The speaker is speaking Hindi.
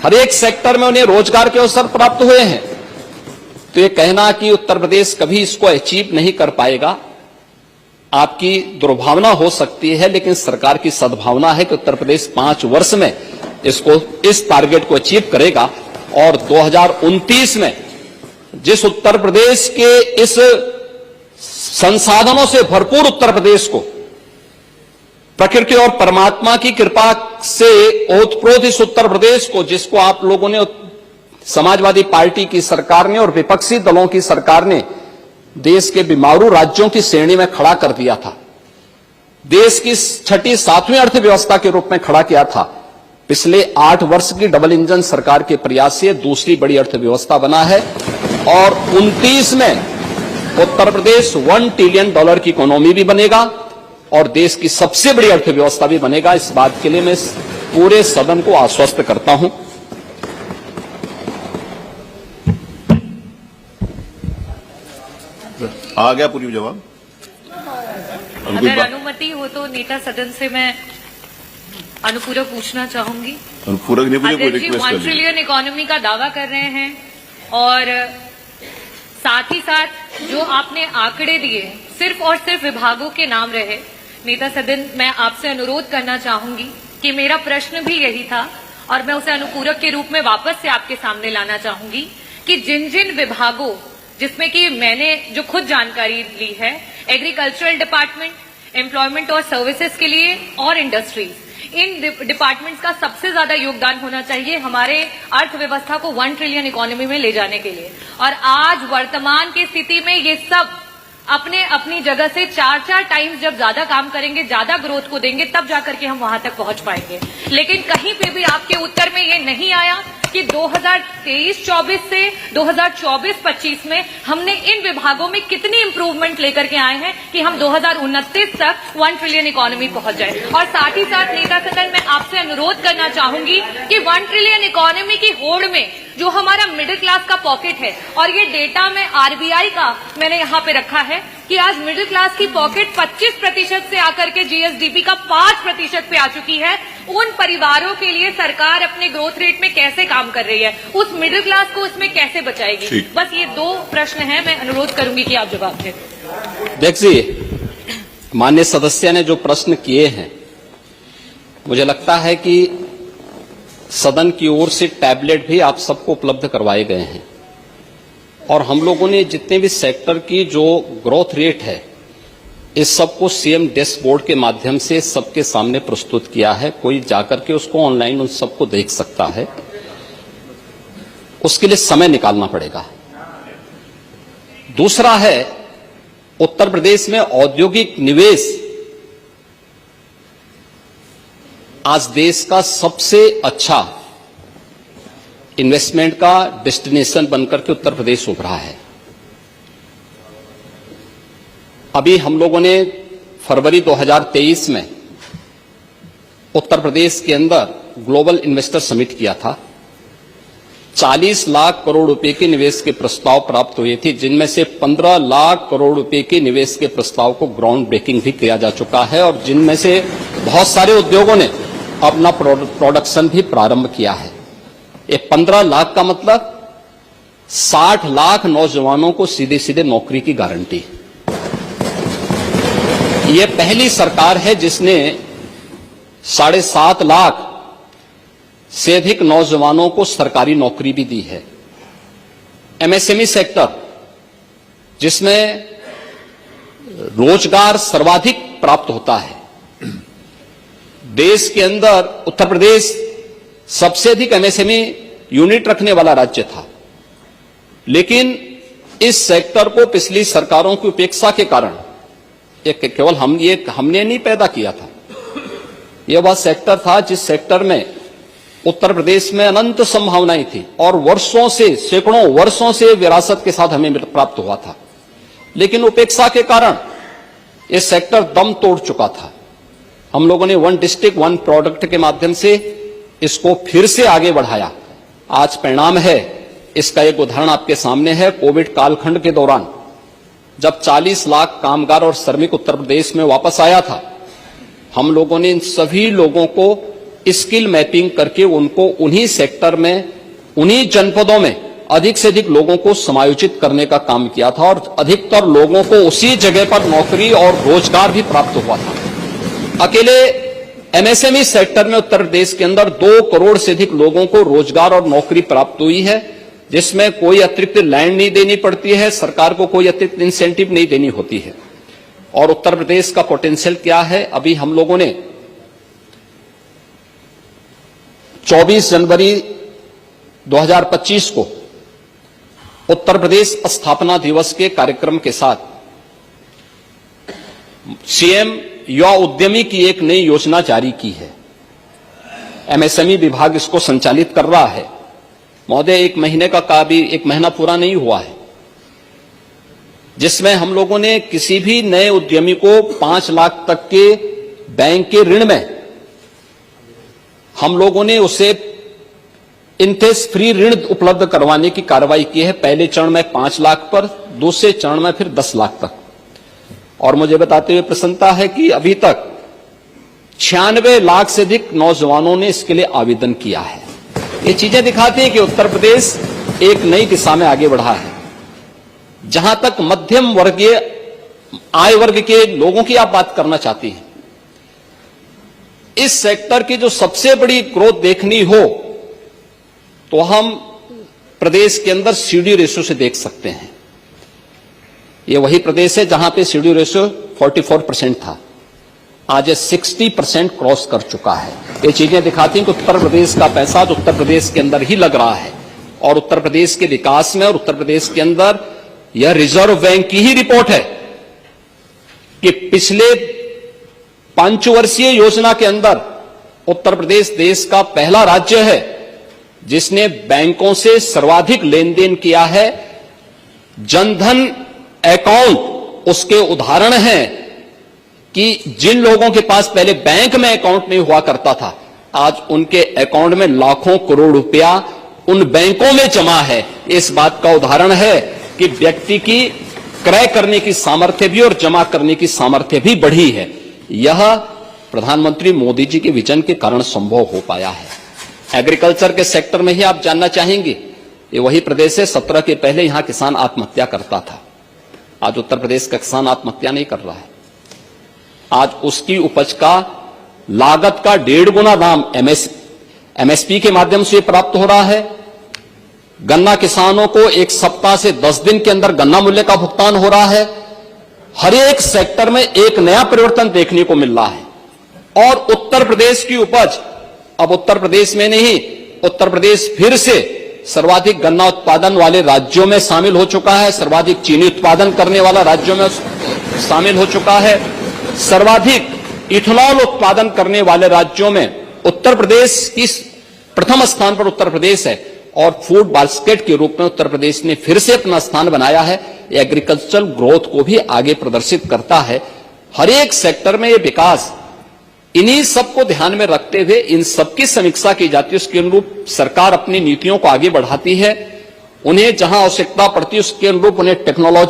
हर एक सेक्टर में उन्हें रोजगार के अवसर प्राप्त हुए हैं। तो ये कहना कि उत्तर प्रदेश कभी इसको अचीव नहीं कर पाएगा, आपकी दुर्भावना हो सकती है, लेकिन सरकार की सद्भावना है कि उत्तर प्रदेश 5 वर्ष में इस टारगेट को अचीव करेगा। और 2029 में जिस उत्तर प्रदेश के इस संसाधनों से भरपूर उत्तर प्रदेश को प्रकृति और परमात्मा की कृपा से ओतप्रोत इस उत्तर प्रदेश को, जिसको आप लोगों ने, समाजवादी पार्टी की सरकार ने और विपक्षी दलों की सरकार ने देश के बीमारू राज्यों की श्रेणी में खड़ा कर दिया था, देश की 6ठी 7वीं अर्थव्यवस्था के रूप में खड़ा किया था, पिछले 8 वर्ष की डबल इंजन सरकार के प्रयास से दूसरी बड़ी अर्थव्यवस्था बना है। और 29 में उत्तर प्रदेश $1 ट्रिलियन की इकोनॉमी भी बनेगा और देश की सबसे बड़ी अर्थव्यवस्था भी बनेगा। इस बात के लिए मैं पूरे सदन को आश्वस्त करता हूं। आ गया पूरी जवाब। अगर अनुमति हो तो नेता सदन से मैं अनुपूरक पूछना चाहूंगी। अनुपूरक नहीं पूछे, कोई रिक्वेस्ट कर 1 ट्रिलियन इकोनॉमी का दावा कर रहे हैं और साथ ही साथ जो आपने आंकड़े दिए सिर्फ और सिर्फ विभागों के नाम रहे। नेता सदन, मैं आपसे अनुरोध करना चाहूंगी कि मेरा प्रश्न भी यही था और मैं उसे अनुपूरक के रूप में वापस से आपके सामने लाना चाहूंगी कि जिन जिन विभागों, जिसमें कि मैंने जो खुद जानकारी ली है, एग्रीकल्चरल डिपार्टमेंट, एम्प्लॉयमेंट और सर्विसेज के लिए और इंडस्ट्रीज, इन डिपार्टमेंट्स का सबसे ज्यादा योगदान होना चाहिए हमारे अर्थव्यवस्था को 1 ट्रिलियन इकोनॉमी में ले जाने के लिए। और आज वर्तमान की स्थिति में ये सब अपने अपनी जगह से 4-4 टाइम्स जब ज्यादा काम करेंगे, ज्यादा ग्रोथ को देंगे, तब जाकर के हम वहां तक पहुंच पाएंगे। लेकिन कहीं पे भी आपके उत्तर में ये नहीं आया कि 2023-24 से 2024-25 में हमने इन विभागों में कितनी इंप्रूवमेंट लेकर के आए हैं कि हम 2029 तक 1 ट्रिलियन इकोनॉमी पहुंच जाए। और साथ ही साथ नेता सदन, मैं आपसे अनुरोध करना चाहूंगी कि 1 ट्रिलियन इकोनॉमी की होड़ में जो हमारा मिडिल क्लास का पॉकेट है, और ये डेटा में आरबीआई का मैंने यहाँ पे रखा है कि आज मिडिल क्लास की पॉकेट 25% से आकर के जीएसडीपी का 5% पे आ चुकी है। उन परिवारों के लिए सरकार अपने ग्रोथ रेट में कैसे काम कर रही है, उस मिडिल क्लास को इसमें कैसे बचाएगी? बस ये 2 प्रश्न हैं, मैं अनुरोध करूंगी कि आप जवाब दें। देखिए, माननीय सदस्य ने जो प्रश्न किए हैं, मुझे लगता है कि सदन की ओर से टैबलेट भी आप सबको उपलब्ध करवाए गए हैं और हम लोगों ने जितने भी सेक्टर की जो ग्रोथ रेट है, इस सबको सीएम डैशबोर्ड के माध्यम से सबके सामने प्रस्तुत किया है। कोई जाकर के उसको ऑनलाइन उन सबको देख सकता है, उसके लिए समय निकालना पड़ेगा। दूसरा है, उत्तर प्रदेश में औद्योगिक निवेश आज देश का सबसे अच्छा इन्वेस्टमेंट का डेस्टिनेशन बनकर के उत्तर प्रदेश उभरा है। अभी हम लोगों ने फरवरी 2023 में उत्तर प्रदेश के अंदर ग्लोबल इन्वेस्टर समिट किया था। 40 लाख करोड़ रुपए के निवेश के प्रस्ताव प्राप्त हुए थे, जिनमें से 15 लाख करोड़ रुपए के निवेश के प्रस्ताव को ग्राउंड ब्रेकिंग भी किया जा चुका है और जिनमें से बहुत सारे उद्योगों ने अपना प्रोडक्शन भी प्रारंभ किया है। ये 15 लाख का मतलब 60 लाख नौजवानों को सीधे सीधे नौकरी की गारंटी। ये पहली सरकार है जिसने 7.5 लाख से अधिक नौजवानों को सरकारी नौकरी भी दी है। एमएसएमई सेक्टर, जिसमें रोजगार सर्वाधिक प्राप्त होता है, देश के अंदर उत्तर प्रदेश सबसे अधिक एमएसएमई यूनिट रखने वाला राज्य था, लेकिन इस सेक्टर को पिछली सरकारों की उपेक्षा के कारण, केवल हमने नहीं पैदा किया था, यह वह सेक्टर था जिस सेक्टर में उत्तर प्रदेश में अनंत संभावनाएं थी और वर्षों से, सैकड़ों वर्षों से विरासत के साथ हमें प्राप्त हुआ था, लेकिन उपेक्षा के कारण यह सेक्टर दम तोड़ चुका था। हम लोगों ने 1 डिस्ट्रिक्ट 1 प्रोडक्ट के माध्यम से इसको फिर से आगे बढ़ाया। आज परिणाम है, इसका एक उदाहरण आपके सामने है। कोविड कालखंड के दौरान जब 40 लाख कामगार और श्रमिक उत्तर प्रदेश में वापस आया था, हम लोगों ने इन सभी लोगों को स्किल मैपिंग करके उनको उन्हीं सेक्टर में, उन्हीं जनपदों में अधिक से अधिक लोगों को समायोजित करने का काम किया था और अधिकतर लोगों को उसी जगह पर नौकरी और रोजगार भी प्राप्त हुआ था। अकेले एमएसएमई सेक्टर में उत्तर प्रदेश के अंदर 2 करोड़ से अधिक लोगों को रोजगार और नौकरी प्राप्त हुई है, जिसमें कोई अतिरिक्त लैंड नहीं देनी पड़ती है, सरकार को कोई अतिरिक्त इंसेंटिव नहीं देनी होती है। और उत्तर प्रदेश का पोटेंशियल क्या है, अभी हम लोगों ने 24 जनवरी 2025 को उत्तर प्रदेश स्थापना दिवस के कार्यक्रम के साथ सीएम युवा उद्यमी की एक नई योजना जारी की है। एमएसएमई विभाग इसको संचालित कर रहा है। महोदय, 1 महीने का भी 1 महीना पूरा नहीं हुआ है, जिसमें हम लोगों ने किसी भी नए उद्यमी को 5 लाख तक के बैंक के ऋण में हम लोगों ने उसे इंटरेस्ट फ्री ऋण उपलब्ध करवाने की कार्रवाई की है। पहले चरण में 5 लाख पर, दूसरे चरण में फिर 10 लाख तक। और मुझे बताते हुए प्रसन्नता है कि अभी तक 96 लाख से अधिक नौजवानों ने इसके लिए आवेदन किया है। ये चीजें दिखाती हैं कि उत्तर प्रदेश एक नई दिशा में आगे बढ़ा है। जहां तक मध्यम वर्गीय आय वर्ग के लोगों की आप बात करना चाहती हैं, इस सेक्टर की जो सबसे बड़ी ग्रोथ देखनी हो तो हम प्रदेश के अंदर सीडी रेशियो से देख सकते हैं। ये वही प्रदेश है जहां पे सीडी रेशियो 44% था, आज ये 60% क्रॉस कर चुका है। ये चीजें दिखाती हैं कि उत्तर प्रदेश का पैसा जो उत्तर प्रदेश के अंदर ही लग रहा है और उत्तर प्रदेश के विकास में और उत्तर प्रदेश के अंदर यह रिजर्व बैंक की ही रिपोर्ट है कि पिछले 5 वर्षीय योजना के अंदर उत्तर प्रदेश देश का पहला राज्य है जिसने बैंकों से सर्वाधिक लेन देन किया है। जनधन अकाउंट उसके उदाहरण हैं कि जिन लोगों के पास पहले बैंक में अकाउंट नहीं हुआ करता था, आज उनके अकाउंट में लाखों करोड़ रुपया उन बैंकों में जमा है। इस बात का उदाहरण है कि व्यक्ति की क्रय करने की सामर्थ्य भी और जमा करने की सामर्थ्य भी बढ़ी है। यह प्रधानमंत्री मोदी जी के विजन के कारण संभव हो पाया है। एग्रीकल्चर के सेक्टर में ही आप जानना चाहेंगे, ये वही प्रदेश है 17 के पहले यहां किसान आत्महत्या करता था। आज उत्तर प्रदेश का किसान आत्महत्या नहीं कर रहा है। आज उसकी उपज का लागत का 1.5 गुना दाम एमएसपी के माध्यम से प्राप्त हो रहा है। गन्ना किसानों को 1 सप्ताह से 10 दिन के अंदर गन्ना मूल्य का भुगतान हो रहा है। हर एक सेक्टर में एक नया परिवर्तन देखने को मिल रहा है। और उत्तर प्रदेश की उपज अब उत्तर प्रदेश में नहीं, उत्तर प्रदेश फिर से सर्वाधिक गन्ना उत्पादन वाले राज्यों में शामिल हो चुका है, सर्वाधिक चीनी उत्पादन करने वाला राज्यों में शामिल हो चुका है, सर्वाधिक इथेनॉल उत्पादन करने वाले राज्यों में उत्तर प्रदेश की प्रथम स्थान पर उत्तर प्रदेश है। और फूड बास्केट के रूप में उत्तर प्रदेश ने फिर से अपना स्थान बनाया है। एग्रीकल्चरल ग्रोथ को भी आगे प्रदर्शित करता है। हर एक सेक्टर में ये विकास, इन्हीं सबको ध्यान में रखते हुए इन सबकी समीक्षा की जाती है। उसके अनुरूप सरकार अपनी नीतियों को आगे बढ़ाती है। उन्हें जहां आवश्यकता पड़ती है उसके अनुरूप उन्हें टेक्नोलॉजी